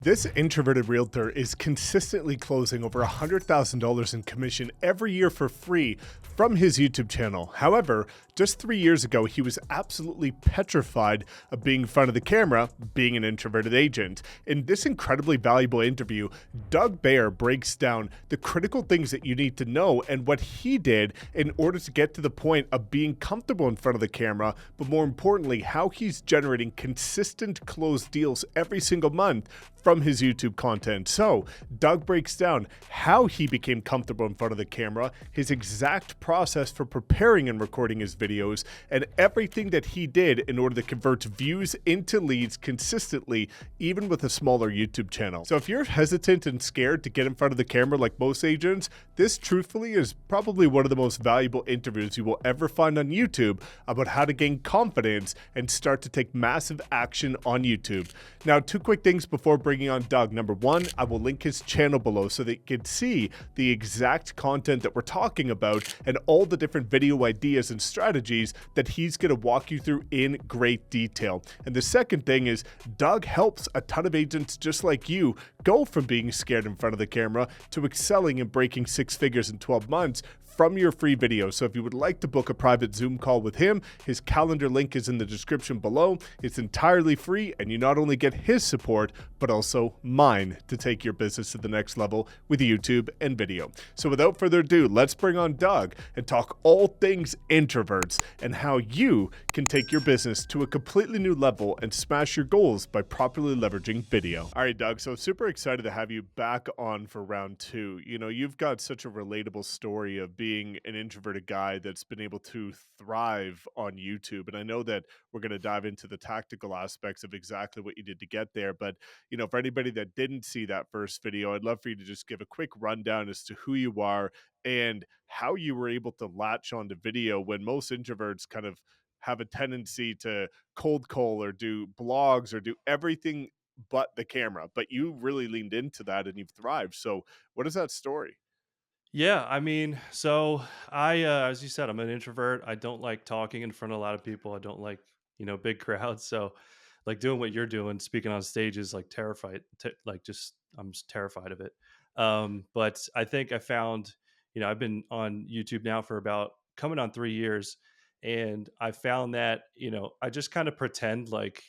This introverted realtor is consistently closing over $100,000 in commission every year for free from his YouTube channel. However, just 3 years ago, he was absolutely petrified of being in front of the camera, being an introverted agent. In this incredibly valuable interview, Bair breaks down the critical things that you need to know and what he did in order to get to the point of being comfortable in front of the camera, but more importantly, how he's generating consistent closed deals every single month from his YouTube content. So, Doug breaks down how he became comfortable in front of the camera, his exact process for preparing and recording his videos, and everything that he did in order to convert views into leads consistently, even with a smaller YouTube channel. So, if you're hesitant and scared to get in front of the camera like most agents, this truthfully is probably one of the most valuable interviews you will ever find on YouTube about how to gain confidence and start to take massive action on YouTube. Now, two quick things before bringing on Doug. Number one, I will link his channel below so that you can see the exact content that we're talking about and all the different video ideas and strategies that he's going to walk you through in great detail. And the second thing is Doug helps a ton of agents just like you go from being scared in front of the camera to excelling and breaking six figures in 12 months from your free video. So if you would like to book a private Zoom call with him, his calendar link is in the description below. It's entirely free, and you not only get his support, but also mine to take your business to the next level with YouTube and video. So without further ado, let's bring on Doug and talk all things introverts and how you can take your business to a completely new level and smash your goals by properly leveraging video. All right, Doug, so super excited to have you back on for round two. You know, you've got such a relatable story of being an introverted guy that's been able to thrive on YouTube. And I know that we're going to dive into the tactical aspects of exactly what you did to get there. But, you know, for anybody that didn't see that first video, I'd love for you to just give a quick rundown as to who you are and how you were able to latch onto video when most introverts kind of have a tendency to cold call or do blogs or do everything but the camera. But you really leaned into that and you've thrived. So, what is that story? Yeah, I mean, so as you said, I'm an introvert. I don't like talking in front of a lot of people. I don't like, big crowds. So, like doing what you're doing, speaking on stage is like terrified. I'm just terrified of it. But I think I found, I've been on YouTube now for about coming on 3 years, and I found that, I just kind of pretend like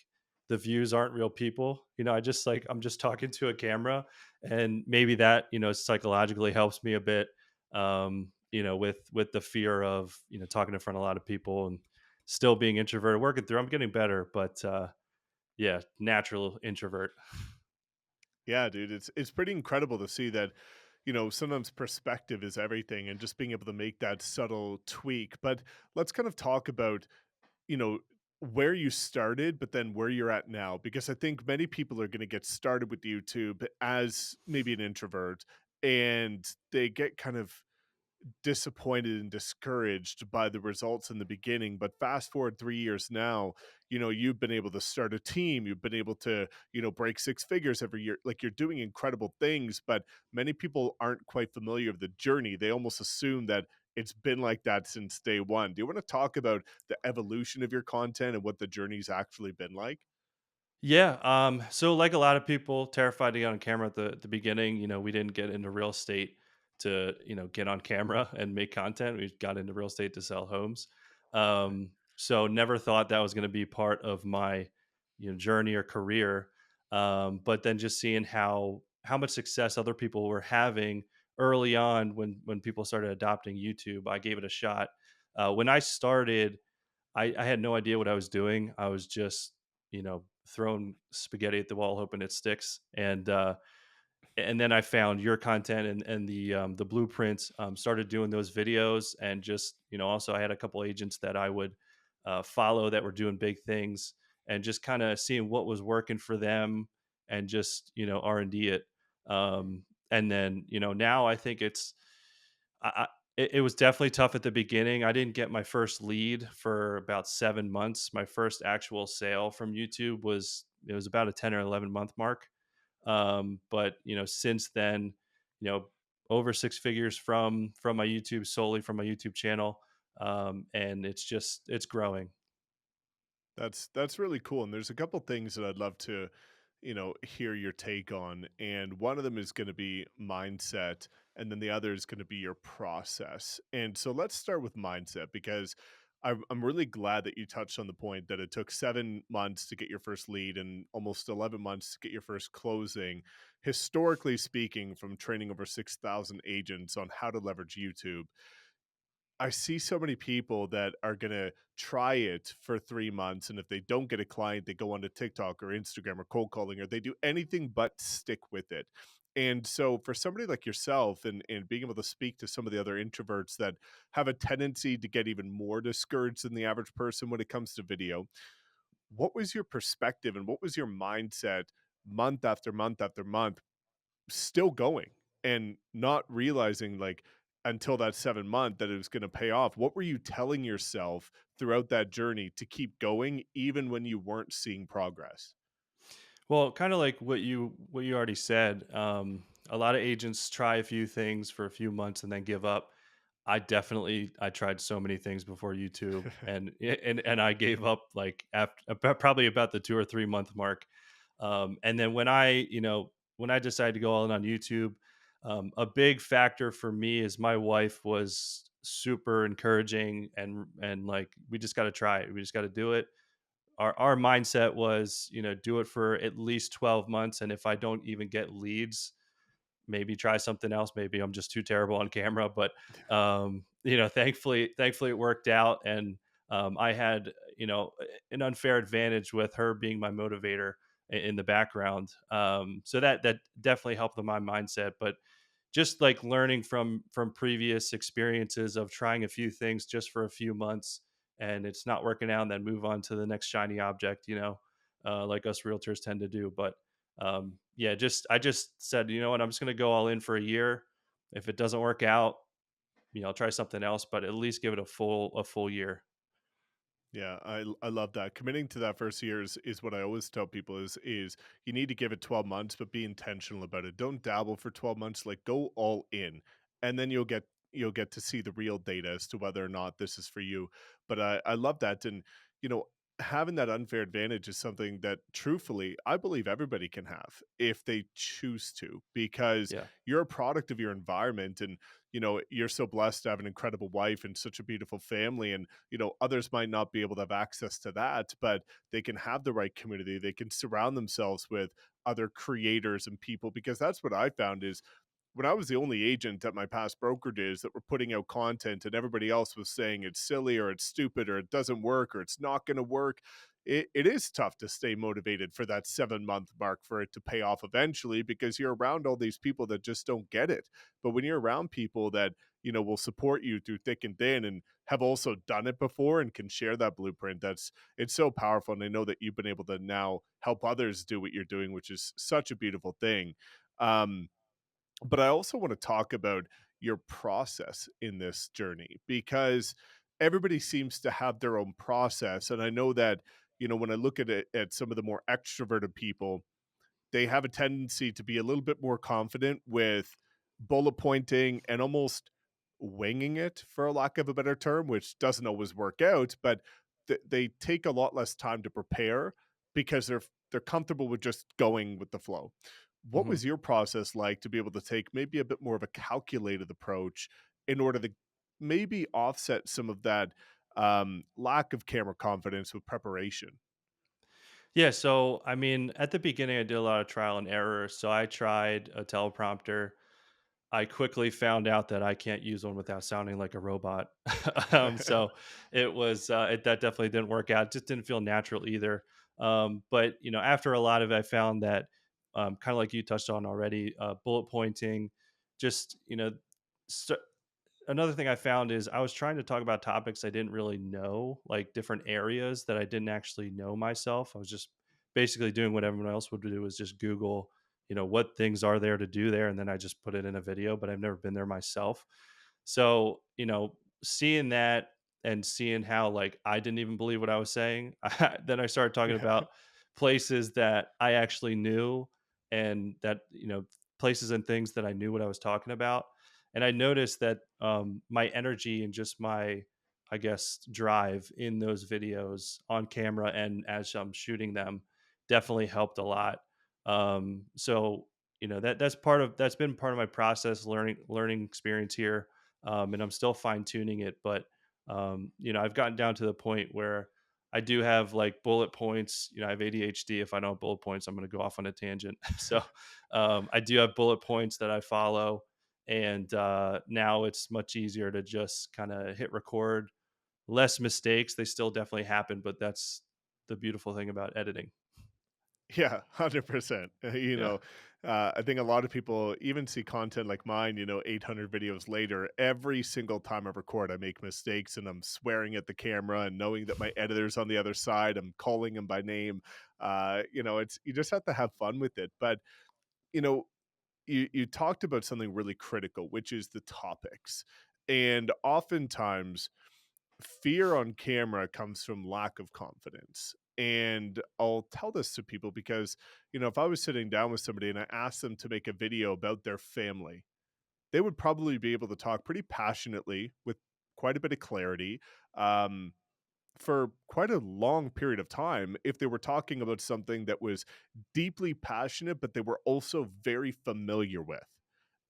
the views aren't real people. I just like I'm just talking to a camera, and maybe that psychologically helps me a bit, with the fear of talking in front of a lot of people and still being introverted, working through. I'm getting better, but yeah, natural introvert. Yeah, dude, it's pretty incredible to see that, you know, sometimes perspective is everything and just being able to make that subtle tweak. But let's kind of talk about, you know, where you started, but then where you're at now, because I think many people are going to get started with YouTube as maybe an introvert and they get kind of disappointed and discouraged by the results in the beginning. But fast forward 3 years now, you know, you've been able to start a team, you've been able to, you know, break six figures every year. Like you're doing incredible things, but many people aren't quite familiar with the journey. They almost assume that it's been like that since day one. Do you want to talk about the evolution of your content and what the journey's actually been like? Yeah. So like a lot of people, terrified to get on camera at the beginning. We didn't get into real estate to, get on camera and make content. We got into real estate to sell homes. So never thought that was going to be part of my, journey or career. But then just seeing how much success other people were having early on when people started adopting YouTube, I gave it a shot. When I started, I had no idea what I was doing. I was just, throwing spaghetti at the wall, hoping it sticks. And then I found your content and the blueprints. Started doing those videos, and just also I had a couple agents that I would follow that were doing big things, and just kind of seeing what was working for them, and just R&D it. And then now I think it was definitely tough at the beginning. I didn't get my first lead for about 7 months. My first actual sale from YouTube was about a 10 or 11 month mark. But since then, you know, over six figures from my YouTube, solely from my YouTube channel, and it's growing. That's really cool, and there's a couple things that I'd love to, hear your take on. And one of them is going to be mindset, and then the other is going to be your process. And so let's start with mindset, because I'm really glad that you touched on the point that it took 7 months to get your first lead and almost 11 months to get your first closing. Historically speaking, from training over 6,000 agents on how to leverage YouTube, I see so many people that are gonna try it for 3 months, and if they don't get a client, they go onto TikTok or Instagram or cold calling, or they do anything but stick with it. And so for somebody like yourself, and being able to speak to some of the other introverts that have a tendency to get even more discouraged than the average person when it comes to video, what was your perspective and what was your mindset month after month after month still going and not realizing, like, until that 7 month that it was going to pay off? What were you telling yourself throughout that journey to keep going even when you weren't seeing progress? Well, kind of like what you already said. A lot of agents try a few things for a few months and then give up. I tried so many things before YouTube, and I gave up like after probably about the 2 or 3 month mark. And then when I decided to go all in on YouTube, a big factor for me is my wife was super encouraging, and like, we just got to try it. We just got to do it. Our mindset was, do it for at least 12 months, and if I don't even get leads, maybe try something else. Maybe I'm just too terrible on camera. But thankfully it worked out, and I had, an unfair advantage with her being my motivator in the background. So that definitely helped with my mindset. But just like learning from previous experiences of trying a few things just for a few months and it's not working out, and then move on to the next shiny object, like us realtors tend to do. But yeah, just I just said, you know what, I'm just going to go all in for a year. If it doesn't work out, I'll try something else, but at least give it a full year. Yeah, I love that. Committing to that first year is what I always tell people is you need to give it 12 months, but be intentional about it. Don't dabble for 12 months, like go all in. And then you'll get to see the real data as to whether or not this is for you. But I love that. And you know, having that unfair advantage is something that truthfully I believe everybody can have if they choose to, because Yeah. you're a product of your environment. And you're so blessed to have an incredible wife and such a beautiful family. And others might not be able to have access to that, but they can have the right community. They can surround themselves with other creators and people, because that's what I found is when I was the only agent at my past brokerages that were putting out content and everybody else was saying it's silly or it's stupid or it doesn't work or it's not going to work, it is tough to stay motivated for that 7 month mark for it to pay off eventually, because you're around all these people that just don't get it. But when you're around people that, will support you through thick and thin and have also done it before and can share that blueprint, it's so powerful. And I know that you've been able to now help others do what you're doing, which is such a beautiful thing. Um, but I also want to talk about your process in this journey, because everybody seems to have their own process. And I know that, when I look at it at some of the more extroverted people, they have a tendency to be a little bit more confident with bullet pointing and almost winging it, for lack of a better term, which doesn't always work out, but they take a lot less time to prepare because they're comfortable with just going with the flow. What Mhm. was your process like to be able to take maybe a bit more of a calculated approach in order to maybe offset some of that lack of camera confidence with preparation? Yeah, so I mean, at the beginning, I did a lot of trial and error. So I tried a teleprompter. I quickly found out that I can't use one without sounding like a robot. So that definitely didn't work out. It just didn't feel natural either. But after a lot of it, I found that, kind of like you touched on already, bullet pointing, just st- another thing I found is I was trying to talk about topics I didn't really know, like different areas that I didn't actually know myself. I was just basically doing what everyone else would do, is just Google, what things are there to do there, and then I just put it in a video. But I've never been there myself. So, seeing that and seeing how, like, I didn't even believe what I was saying, then I started talking Yeah. about places that I actually knew, and that, places and things that I knew what I was talking about. And I noticed that, my energy and just my, I guess, drive in those videos on camera and as I'm shooting them definitely helped a lot. So that's been part of my process, learning experience here, and I'm still fine tuning it. But I've gotten down to the point where I do have like bullet points. I have ADHD. If I don't have bullet points, I'm going to go off on a tangent. So I do have bullet points that I follow, and now it's much easier to just kind of hit record. Less mistakes. They still definitely happen, but that's the beautiful thing about editing. Yeah, 100%. Yeah. I think a lot of people even see content like mine, 800 videos later. Every single time I record, I make mistakes and I'm swearing at the camera and knowing that my editor's on the other side. I'm calling him by name. It's you just have to have fun with it. But, you know, you talked about something really critical, which is the topics. And oftentimes, fear on camera comes from lack of confidence. And I'll tell this to people because, if I was sitting down with somebody and I asked them to make a video about their family, they would probably be able to talk pretty passionately with quite a bit of clarity. Um, for quite a long period of time if they were talking about something that was deeply passionate, but they were also very familiar with.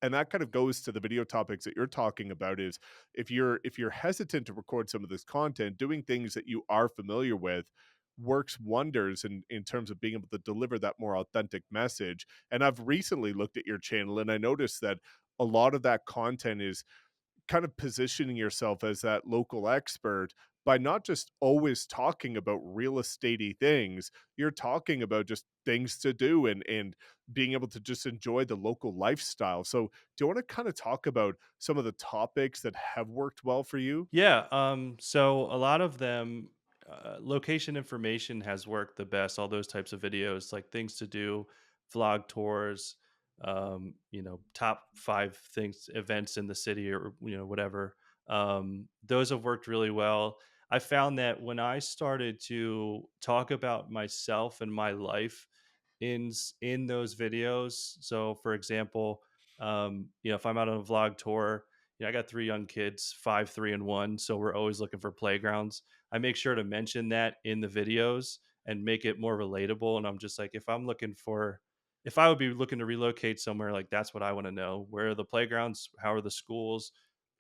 And that kind of goes to the video topics that you're talking about is if you're hesitant to record some of this content, doing things that you are familiar with works wonders in terms of being able to deliver that more authentic message. And I've recently looked at your channel and I noticed that a lot of that content is kind of positioning yourself as that local expert by not just always talking about real estatey things, you're talking about just things to do and being able to just enjoy the local lifestyle. So, do you want to kind of talk about some of the topics that have worked well for you? Yeah. So a lot of them, location information has worked the best. All those types of videos, like things to do, vlog tours, top 5 things, events in the city, or whatever. Those have worked really well. I found that when I started to talk about myself and my life in those videos. So, for example, if I'm out on a vlog tour, I got 3 young kids, 5, 3, and 1. So we're always looking for playgrounds. I make sure to mention that in the videos and make it more relatable. And I'm just like, if I would be looking to relocate somewhere, like that's what I want to know. Where are the playgrounds? How are the schools?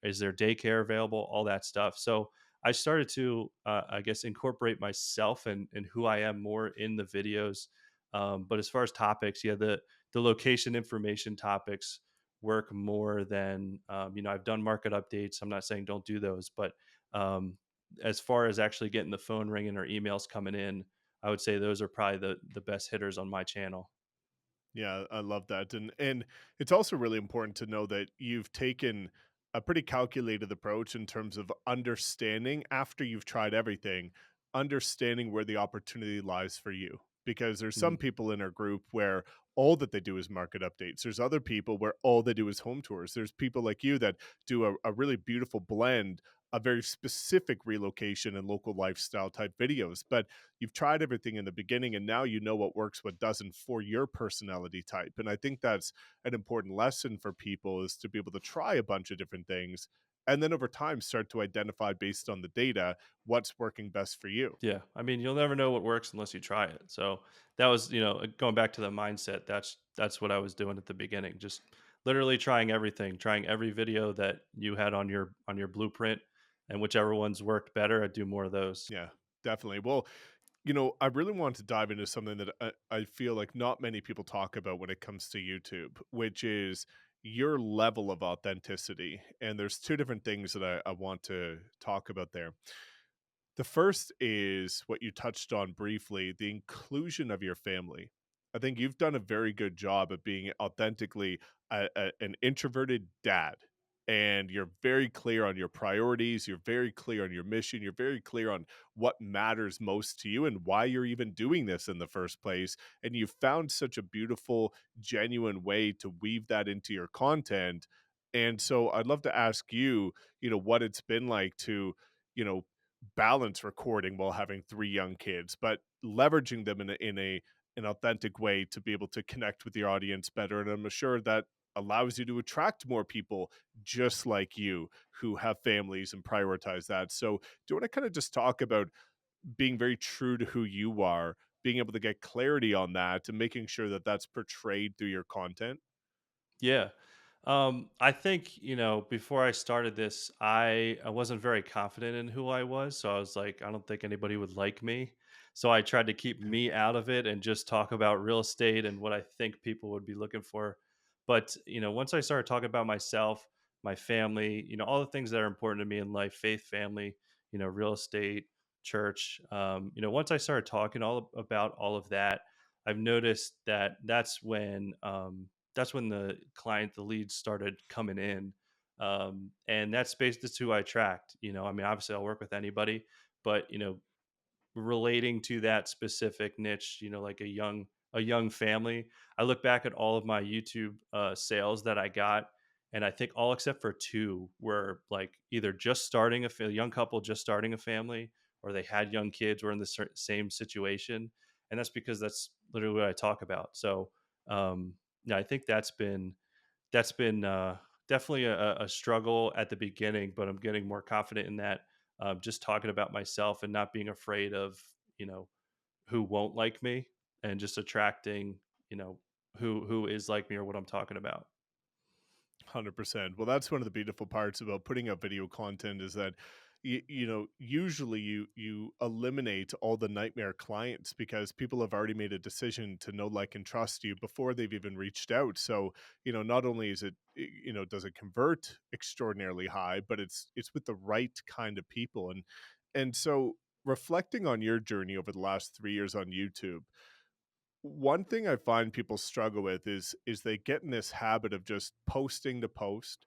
Is there daycare available? All that stuff. So I started to, I guess, incorporate myself and who I am more in the videos. But as far as topics, yeah, the location information topics work more than I've done market updates. I'm not saying don't do those, but um, as far as actually getting the phone ringing or emails coming in, I would say those are probably the best hitters on my channel. Yeah, I love that. And it's also really important to know that you've taken a pretty calculated approach in terms of understanding after you've tried everything, understanding where the opportunity lies for you. Because there's some Mhm. people in our group where all that they do is market updates. There's other people where all they do is home tours. There's people like you that do a really beautiful blend of very specific relocation and local lifestyle type videos. But you've tried everything in the beginning and now you know what works, what doesn't for your personality type. And I think that's an important lesson for people is to be able to try a bunch of different things and then over time start to identify based on the data what's working best for you. Yeah, I mean, you'll never know what works unless you try it. So that was, going back to the mindset. That's what I was doing at the beginning. Just literally trying everything, trying every video that you had on your blueprint, and whichever ones worked better, I'd do more of those. Yeah, definitely. Well, I really want to dive into something that I feel like not many people talk about when it comes to YouTube, which is your level of authenticity. And there's two different things that I want to talk about there. The first is what you touched on briefly, the inclusion of your family. I think you've done a very good job of being authentically an introverted dad. And you're very clear on your priorities. You're very clear on your mission. You're very clear on what matters most to you and why you're even doing this in the first place. And you've found such a beautiful, genuine way to weave that into your content. And so I'd love to ask you, what it's been like to, you know, balance recording while having 3 young kids, but leveraging them in an authentic way to be able to connect with your audience better, and I'm sure that allows you to attract more people just like you who have families and prioritize that. So, do you wanna kinda just talk about being very true to who you are, being able to get clarity on that and making sure that that's portrayed through your content? Yeah. I think, before I started this, I wasn't very confident in who I was. So I was like, I don't think anybody would like me. So I tried to keep me out of it and just talk about real estate and what I think people would be looking for. But, once I started talking about myself, my family, all the things that are important to me in life, faith, family, real estate, church, once I started talking all about all of that, I've noticed that that's when the leads started coming in. And that's based that's who I attract. I mean, obviously I'll work with anybody, but relating to that specific niche, like a young family. I look back at all of my YouTube sales that I got, and I think all except for two were like either just starting a young couple just starting a family, or they had young kids, were in the same situation, and that's because that's literally what I talk about. So, yeah, I think that's been definitely a struggle at the beginning, but I'm getting more confident in that. Just talking about myself and not being afraid of you know who won't like me, and just attracting you know who is like me or what I'm talking about. 100%. Well, that's one of the beautiful parts about putting up video content is that usually you eliminate all the nightmare clients because people have already made a decision to know, like, and trust you before they've even reached out. So, not only is it, does it convert extraordinarily high, but it's with the right kind of people. And so reflecting on your journey over the last 3 years on YouTube, one thing I find people struggle with is they get in this habit of just posting to post,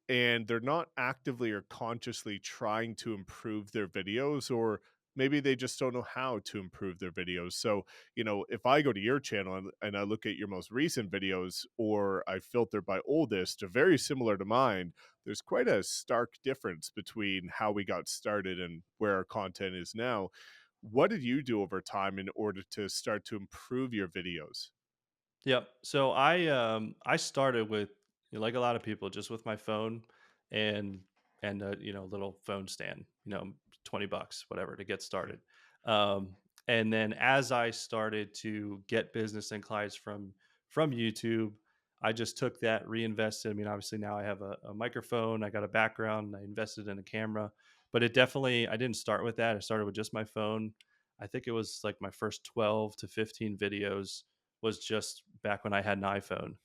and they're not actively or consciously trying to improve their videos, or maybe they just don't know how to improve their videos. So, if I go to your channel and I look at your most recent videos, or I filter by oldest, are very similar to mine, there's quite a stark difference between how we got started and where our content is now. What did you do over time in order to start to improve your videos? Yep. So I started with, like a lot of people, just with my phone and a little phone stand, $20, whatever, to get started. And then as I started to get business and clients from YouTube, I just took that, reinvested. I mean, obviously now I have a microphone, I got a background, I invested in a camera, but I didn't start with that. I started with just my phone. I think it was like my first 12 to 15 videos was just back when I had an iPhone.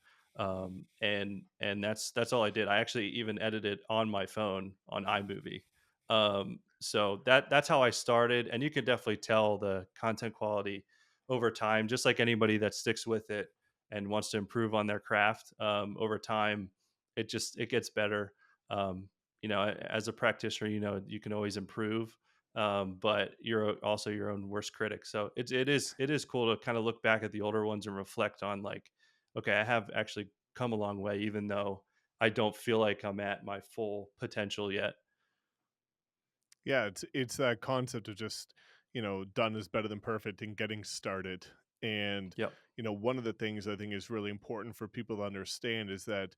And that's all I did. I actually even edited on my phone on iMovie. So that's how I started, and you can definitely tell the content quality over time. Just like anybody that sticks with it and wants to improve on their craft, over time, it gets better. As a practitioner, you can always improve, but you're also your own worst critic. So it is cool to kind of look back at the older ones and reflect on, like, okay, I have actually come a long way, even though I don't feel like I'm at my full potential yet. Yeah, it's that concept of just, done is better than perfect and getting started. And, Yep. one of the things I think is really important for people to understand is that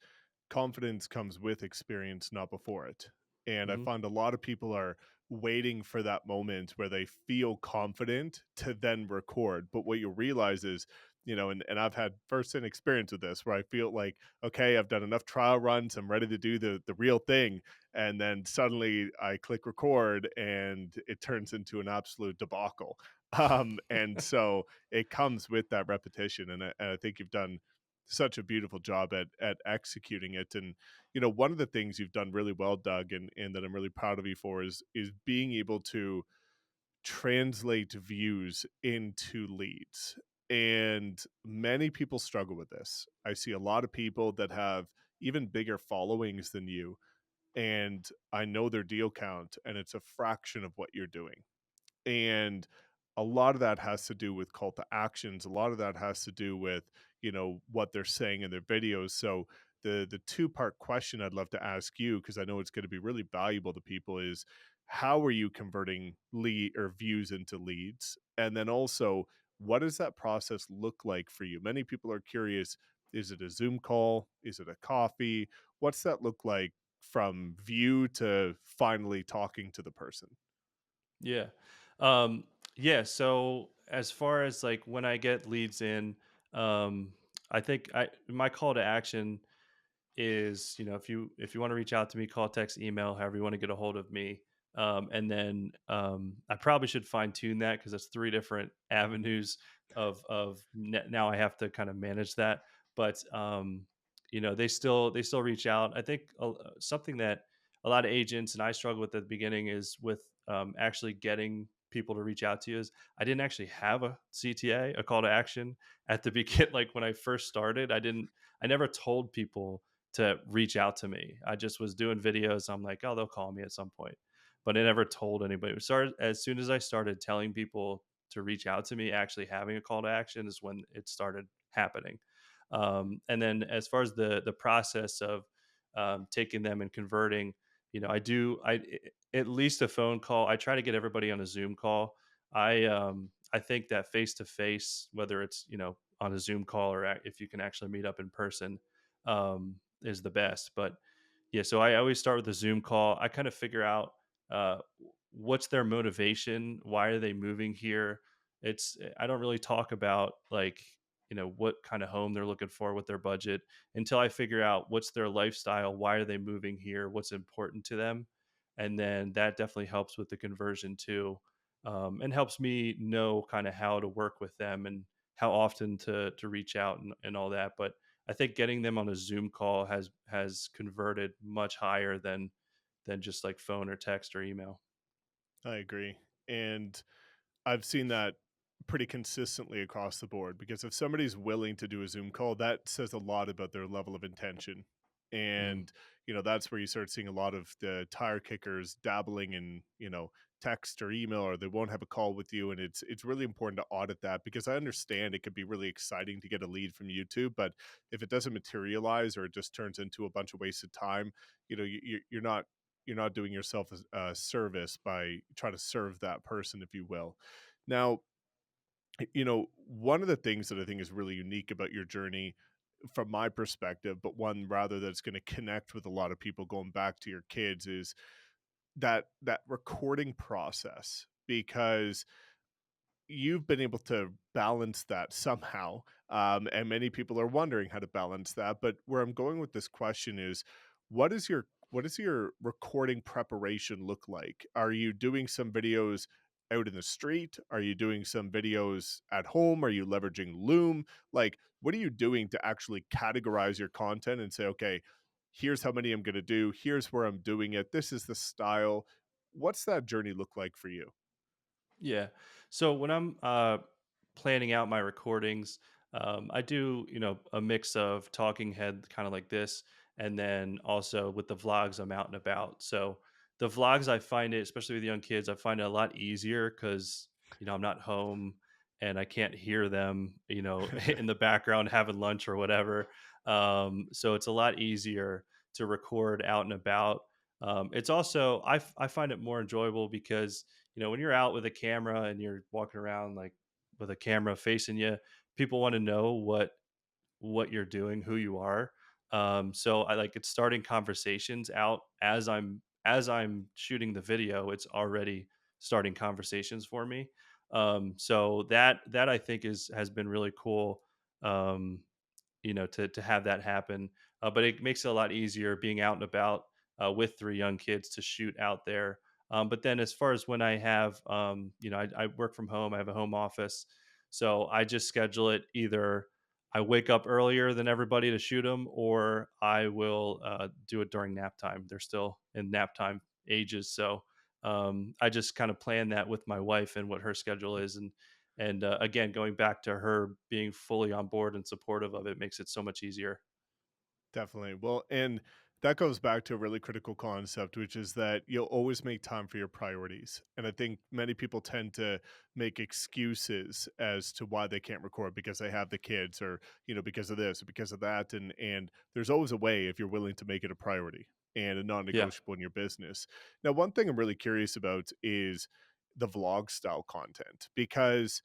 confidence comes with experience, not before it. And I Hmm. find a lot of people are waiting for that moment where they feel confident to then record. But what you realize is, and I've had firsthand experience with this where I feel like, okay, I've done enough trial runs, I'm ready to do the real thing, and then suddenly I click record and it turns into an absolute debacle. And so it comes with that repetition, and I think you've done such a beautiful job at executing it. And one of the things you've done really well, Doug, and that I'm really proud of you for is being able to translate views into leads. And many people struggle with this. I see a lot of people that have even bigger followings than you, and I know their deal count, and it's a fraction of what you're doing. And a lot of that has to do with call to actions. A lot of that has to do with, what they're saying in their videos. So the two-part question I'd love to ask you, because I know it's going to be really valuable to people, is how are you converting lead or views into leads? And then also, what does that process look like for you? Many people are curious, is it a Zoom call? Is it a coffee? What's that look like from view to finally talking to the person? Yeah. Um, yeah. So as far as like when I get leads in, um, I think my call to action is, if you want to reach out to me, call, text, email, however you want to get a hold of me. And then I probably should fine tune that because it's three different avenues now I have to kind of manage that. But they still reach out. I think something that a lot of agents and I struggle with at the beginning is with actually getting people to reach out to you. Is I didn't actually have a CTA, a call to action at the begin. Like when I first started, I never told people to reach out to me. I just was doing videos. I'm like, oh, they'll call me at some point, but I never told anybody. As soon as I started telling people to reach out to me, actually having a call to action is when it started happening. And then as far as the process of taking them and converting, at least a phone call. I try to get everybody on a Zoom call. I think that face to face, whether it's on a Zoom call or if you can actually meet up in person, is the best. But yeah, so I always start with a Zoom call. I kind of figure out uh, what's their motivation, why are they moving here. I don't really talk about like what kind of home they're looking for, with their budget, until I figure out what's their lifestyle, why are they moving here, what's important to them, and then that definitely helps with the conversion too, and helps me know kind of how to work with them and how often to reach out and all that. But I think getting them on a Zoom call has converted much higher than just like phone or text or email. I agree. And I've seen that pretty consistently across the board because if somebody's willing to do a Zoom call, that says a lot about their level of intention. Mm. And, that's where you start seeing a lot of the tire kickers dabbling in, text or email, or they won't have a call with you. And it's really important to audit that because I understand it could be really exciting to get a lead from YouTube, but if it doesn't materialize or it just turns into a bunch of wasted time, you're not doing yourself a service by trying to serve that person, if you will. Now, one of the things that I think is really unique about your journey from my perspective, but one rather that's going to connect with a lot of people going back to your kids is that recording process because you've been able to balance that somehow. And many people are wondering how to balance that. But where I'm going with this question is what does your recording preparation look like? Are you doing some videos out in the street? Are you doing some videos at home? Are you leveraging Loom? Like, what are you doing to actually categorize your content and say, okay, here's how many I'm going to do. Here's where I'm doing it. This is the style. What's that journey look like for you? Yeah. So when I'm planning out my recordings, I do, a mix of talking head, kind of like this, and then also with the vlogs, I'm out and about. So the vlogs, I find it, especially with young kids, I find it a lot easier because, I'm not home and I can't hear them, in the background having lunch or whatever. So it's a lot easier to record out and about. It's also, I find it more enjoyable because when you're out with a camera and you're walking around like with a camera facing you, people want to know what you're doing, who you are. So I like it's starting conversations out as I'm shooting the video. It's already starting conversations for me. So that I think has been really cool. Um, to have that happen. But it makes it a lot easier being out and about with three young kids to shoot out there. But then, as far as when I have, I work from home. I have a home office, so I just schedule it. Either I wake up earlier than everybody to shoot them, or I will do it during nap time. They're still in nap time ages, so I just kind of plan that with my wife and what her schedule is, and again, going back to her being fully on board and supportive of it makes it so much easier. Definitely. Well, and that goes back to a really critical concept, which is that you'll always make time for your priorities. And I think many people tend to make excuses as to why they can't record because they have the kids or, because of this or because of that. And there's always a way if you're willing to make it a priority and a Yeah. non-negotiable in your business. Now, one thing I'm really curious about is the vlog style content because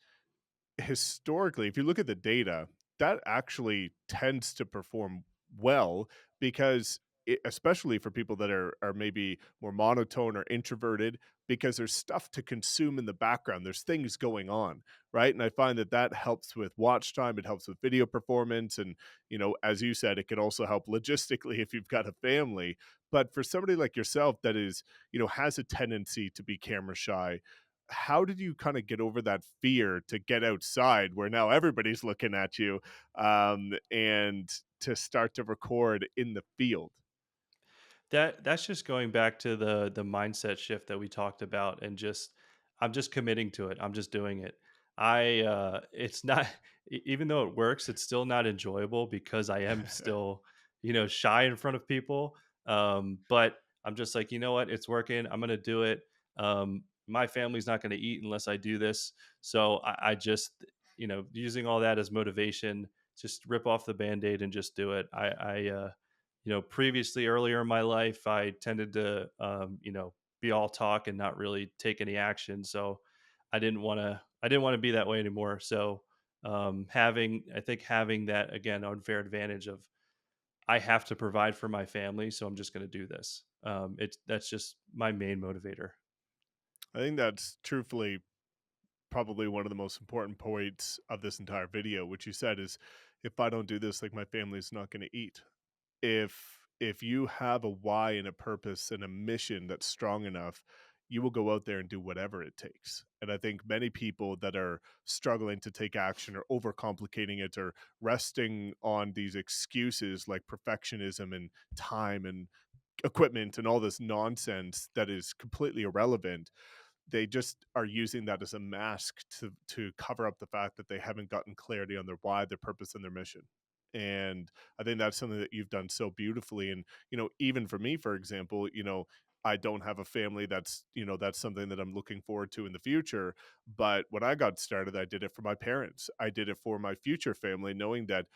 historically, if you look at the data, that actually tends to perform well because especially for people that are maybe more monotone or introverted, because there's stuff to consume in the background. There's things going on, right? And I find that that helps with watch time. It helps with video performance, and as you said, it can also help logistically if you've got a family. But for somebody like yourself that is, has a tendency to be camera shy, how did you kind of get over that fear to get outside where now everybody's looking at you, and to start to record in the field? That's just going back to the mindset shift that we talked about, and just I'm just committing to it. I'm just doing it. It's not even though it works, it's still not enjoyable because I am still, shy in front of people. But I'm just like, you know what, it's working. I'm gonna do it. My family's not gonna eat unless I do this. So I just, using all that as motivation, just rip off the band-aid and just do it. Previously earlier in my life, I tended to, be all talk and not really take any action. So I didn't want to be that way anymore. So, I think having that again unfair advantage of I have to provide for my family. So I'm just going to do this. That's just my main motivator. I think that's truthfully probably one of the most important points of this entire video, which you said is, if I don't do this, like, my family's not going to eat. If you have a why and a purpose and a mission that's strong enough, you will go out there and do whatever it takes. And I think many people that are struggling to take action or overcomplicating it or resting on these excuses like perfectionism and time and equipment and all this nonsense that is completely irrelevant, they just are using that as a mask to cover up the fact that they haven't gotten clarity on their why, their purpose, and their mission. And I think that's something that you've done so beautifully. And even for me, for example, I don't have a family. That's something that I'm looking forward to in the future. But when I got started, I did it for my parents. I did it for my future family, knowing that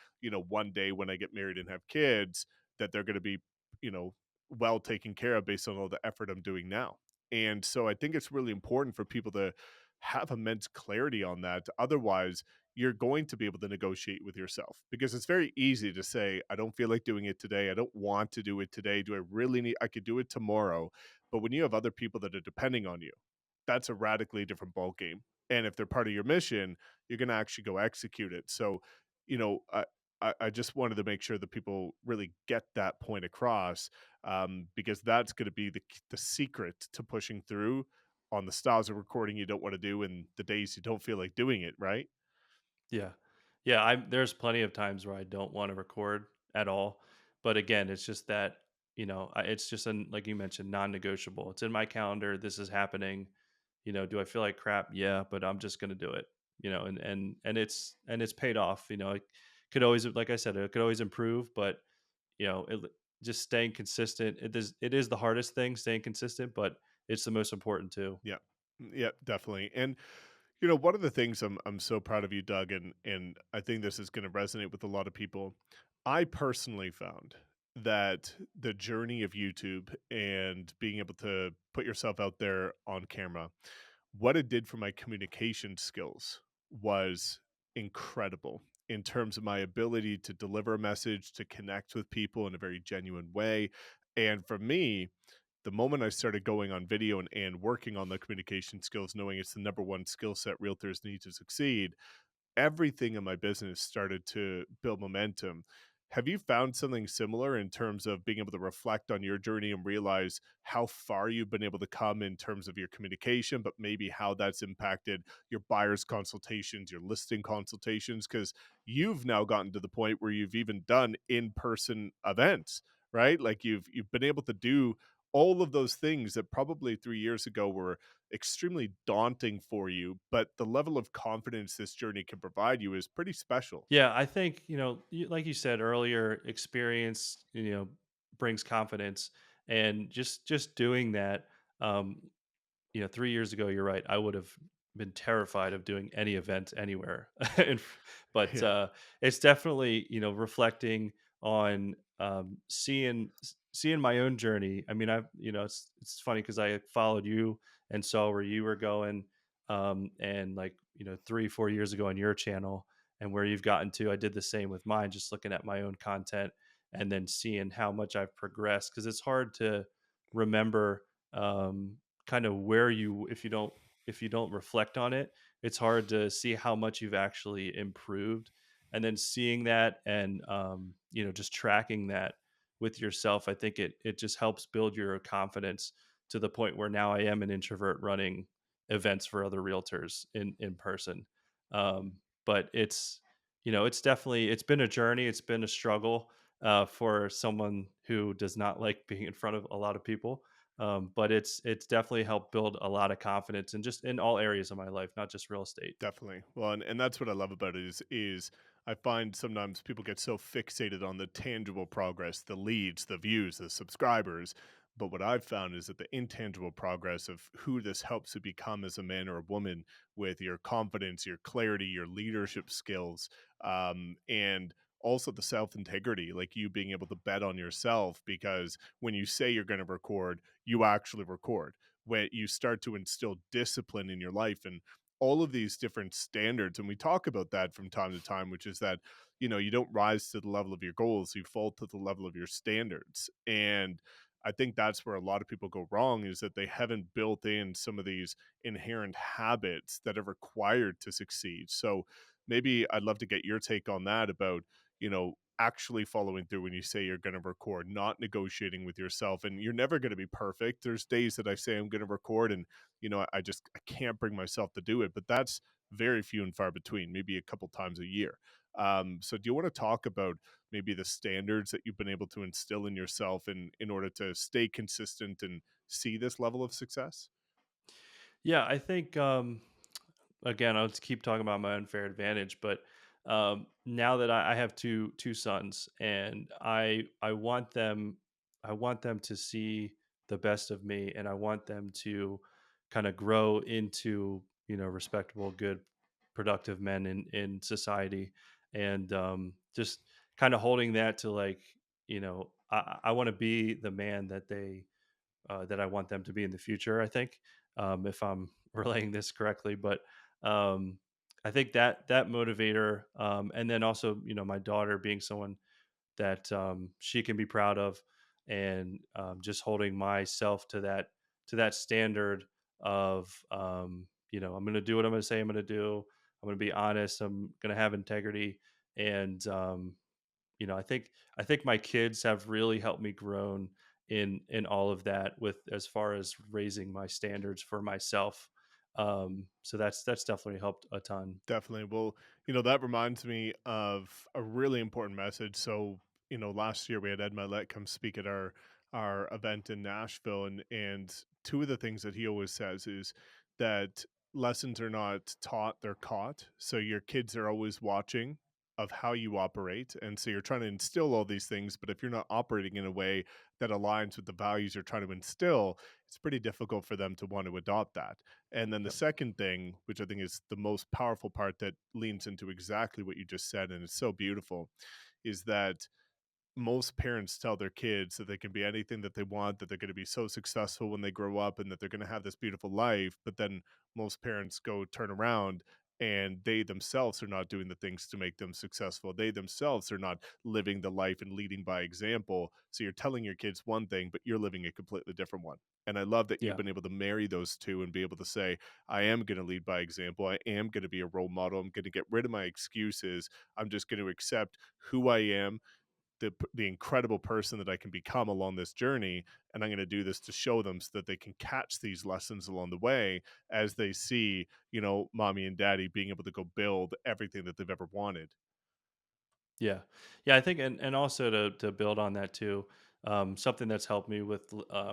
one day when I get married and have kids, that they're going to be you know well taken care of based on all the effort I'm doing now. And so I think it's really important for people to have immense clarity on that. Otherwise, you're going to be able to negotiate with yourself, because it's very easy to say, I don't feel like doing it today. I don't want to do it today. Do I really need, I could do it tomorrow. But when you have other people that are depending on you, that's a radically different ball game. And if they're part of your mission, you're going to actually go execute it. So, you know, I, I just wanted to make sure that people really get that point across, because that's going to be the secret to pushing through on the styles of recording you don't want to do and the days you don't feel like doing it. Right? Yeah. Yeah, there's plenty of times where I don't wanna record at all, but again, it's just that, it's just an like you mentioned, non-negotiable. It's in my calendar, this is happening. Do I feel like crap? Yeah, but I'm just gonna do it, and it's paid off. It could always, like I said, it could always improve, but, just staying consistent, it is the hardest thing, staying consistent, but it's the most important too. Yeah. Yeah, definitely. And one of the things I'm so proud of you, Doug, and I think this is going to resonate with a lot of people. I personally found that the journey of YouTube and being able to put yourself out there on camera, what it did for my communication skills was incredible in terms of my ability to deliver a message, to connect with people in a very genuine way. And for me, the moment I started going on video and working on the communication skills, knowing it's the number one skill set realtors need to succeed, everything in my business started to build momentum. Have you found something similar in terms of being able to reflect on your journey and realize how far you've been able to come in terms of your communication, but maybe how that's impacted your buyer's consultations, your listing consultations? Because you've now gotten to the point where you've even done in-person events, right? Like you've been able to do all of those things that probably 3 years ago were extremely daunting for you, but the level of confidence this journey can provide you is pretty special. Yeah, I think, like you said earlier, experience, brings confidence, and just doing that. Um, 3 years ago, you're right. I would have been terrified of doing any event anywhere, but Yeah. it's definitely, reflecting on, seeing my own journey. I mean, it's funny because I followed you and saw where you were going, and like 3 4 years ago on your channel and where you've gotten to. I did the same with mine, just looking at my own content and then seeing how much I've progressed, because it's hard to remember kind of where you if you don't reflect on it, it's hard to see how much you've actually improved. And then seeing that and just tracking that with yourself, I think it just helps build your confidence to the point where now I am an introvert running events for other realtors in person. But it's definitely, it's been a journey, it's been a struggle for someone who does not like being in front of a lot of people. But it's definitely helped build a lot of confidence, and just in all areas of my life, not just real estate. Definitely. Well, and that's what I love about it is I find sometimes people get so fixated on the tangible progress, the leads, the views, the subscribers. But what I've found is that the intangible progress of who this helps you become as a man or a woman with your confidence, your clarity, your leadership skills, and also the self integrity, like you being able to bet on yourself because when you say you're going to record, you actually record. When you start to instill discipline in your life and all of these different standards, and we talk about that from time to time, which is that you don't rise to the level of your goals, you fall to the level of your standards. And I think that's where a lot of people go wrong, is that they haven't built in some of these inherent habits that are required to succeed. So maybe I'd love to get your take on that, about actually following through when you say you're going to record, not negotiating with yourself. And you're never going to be perfect. There's days that I say I'm going to record and I can't bring myself to do it, but that's very few and far between, maybe a couple times a year. So do you want to talk about maybe the standards that you've been able to instill in yourself in order to stay consistent and see this level of success? Yeah, I think again, I'll just keep talking about my unfair advantage, but now that I have two sons, and I want them to see the best of me, and I want them to kind of grow into respectable, good, productive men in society, and just kind of holding that to, like, I want to be the man that I want them to be in the future. I think, if I'm relaying this correctly, but um, I think that motivator, and then also my daughter being someone that she can be proud of, and just holding myself to that standard of I'm going to do what I'm going to say I'm going to do. I'm going to be honest. I'm going to have integrity, and I think my kids have really helped me grown in all of that, with as far as raising my standards for myself. So that's definitely helped a ton. Definitely. Well, that reminds me of a really important message. So, last year we had Ed Milet come speak at our event in Nashville, and two of the things that he always says is that lessons are not taught, they're caught. So your kids are always watching of how you operate. And so you're trying to instill all these things, but if you're not operating in a way that aligns with the values you're trying to instill, it's pretty difficult for them to want to adopt that. And then the Yep. second thing, which I think is the most powerful part that leans into exactly what you just said, and it's so beautiful, is that most parents tell their kids that they can be anything that they want, that they're going to be so successful when they grow up, and that they're going to have this beautiful life. But then most parents go turn around and they themselves are not doing the things to make them successful. They themselves are not living the life and leading by example. So you're telling your kids one thing, but you're living a completely different one. And I love that you've Yeah. been able to marry those two and be able to say, I am going to lead by example. I am going to be a role model. I'm going to get rid of my excuses. I'm just going to accept who I am, the incredible person that I can become along this journey, and I'm going to do this to show them so that they can catch these lessons along the way as they see, mommy and daddy being able to go build everything that they've ever wanted. Yeah. Yeah, I think, and also to build on that too, something that's helped me with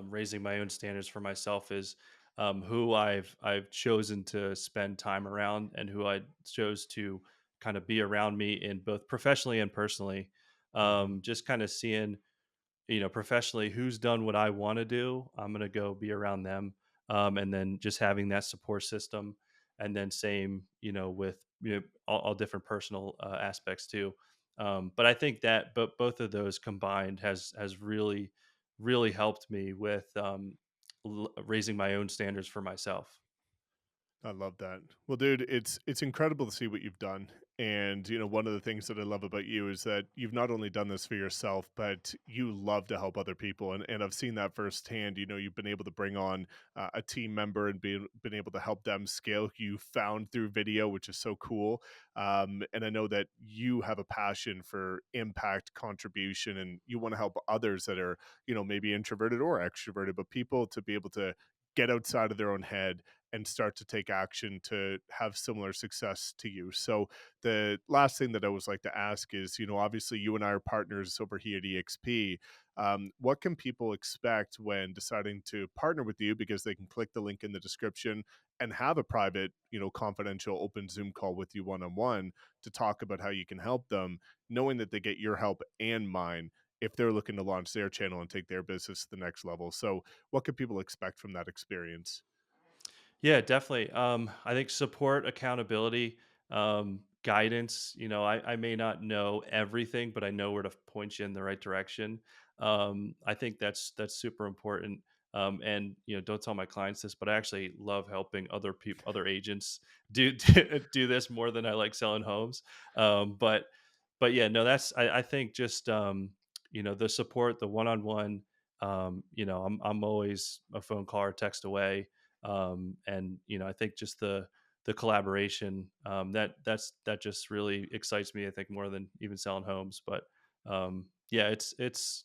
raising my own standards for myself is who I've chosen to spend time around, and who I chose to kind of be around me in both professionally and personally. Hmm. Just kind of seeing, professionally, who's done what I want to do, I'm going to go be around them. And then just having that support system. And then same, with, all different personal aspects too. But I think that, but both of those combined has really, really helped me with raising my own standards for myself. I love that. Well, dude, it's incredible to see what you've done, And, one of the things that I love about you is that you've not only done this for yourself, but you love to help other people. And I've seen that firsthand. You've been able to bring on a team member and been able to help them scale who you found through video, which is so cool. And I know that you have a passion for impact contribution and you want to help others that are, maybe introverted or extroverted, but people to be able to get outside of their own head and start to take action to have similar success to you. So the last thing that I always like to ask is, obviously you and I are partners over here at EXP. What can people expect when deciding to partner with you? Because they can click the link in the description and have a private, confidential open Zoom call with you one on one to talk about how you can help them, knowing that they get your help and mine if they're looking to launch their channel and take their business to the next level. So, what can people expect from that experience? Yeah, definitely. I think support, accountability, guidance. I may not know everything, but I know where to point you in the right direction. I think that's super important. And don't tell my clients this, but I actually love helping other people, other agents do this more than I like selling homes. But yeah, no, I think just the support, the one on one. I'm always a phone call or text away, and I think just the collaboration, that just really excites me, I think, more than even selling homes. But yeah, it's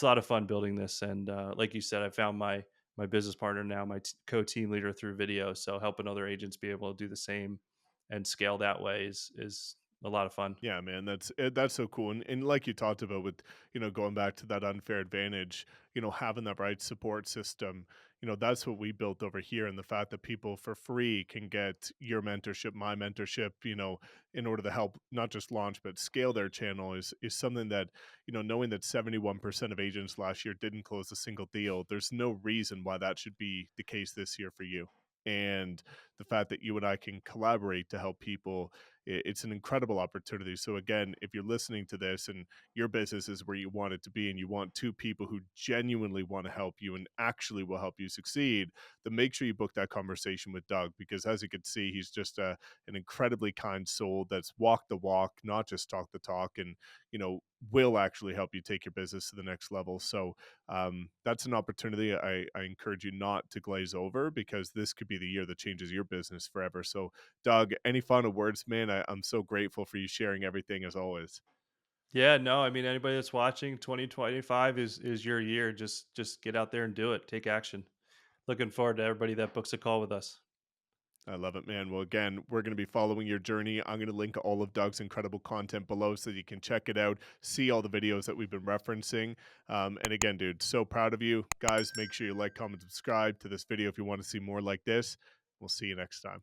a lot of fun building this, and like you said, I found my business partner now, my co-team leader through video, so helping other agents be able to do the same and scale that way is a lot of fun. Yeah, man, that's so cool. And like you talked about with, going back to that unfair advantage, having that right support system, that's what we built over here. And the fact that people for free can get your mentorship, my mentorship, in order to help not just launch but scale their channel is something that, knowing that 71% of agents last year didn't close a single deal, there's no reason why that should be the case this year for you. And the fact that you and I can collaborate to help people, it's an incredible opportunity. So again, if you're listening to this and your business is where you want it to be and you want two people who genuinely want to help you and actually will help you succeed, then make sure you book that conversation with Doug, because as you can see, he's just an incredibly kind soul that's walked the walk, not just talk the talk, and will actually help you take your business to the next level. So that's an opportunity I encourage you not to glaze over, because this could be the year that changes your business forever. So, Doug, any final words, man? I'm so grateful for you sharing everything as always. Yeah, no, I mean, anybody that's watching, 2025 is your year. Just get out there and do it. Take action. Looking forward to everybody that books a call with us. I love it, man. Well, again, we're going to be following your journey. I'm going to link all of Doug's incredible content below so that you can check it out, see all the videos that we've been referencing. And again, dude, so proud of you. Guys, make sure you like, comment, subscribe to this video if you want to see more like this. We'll see you next time.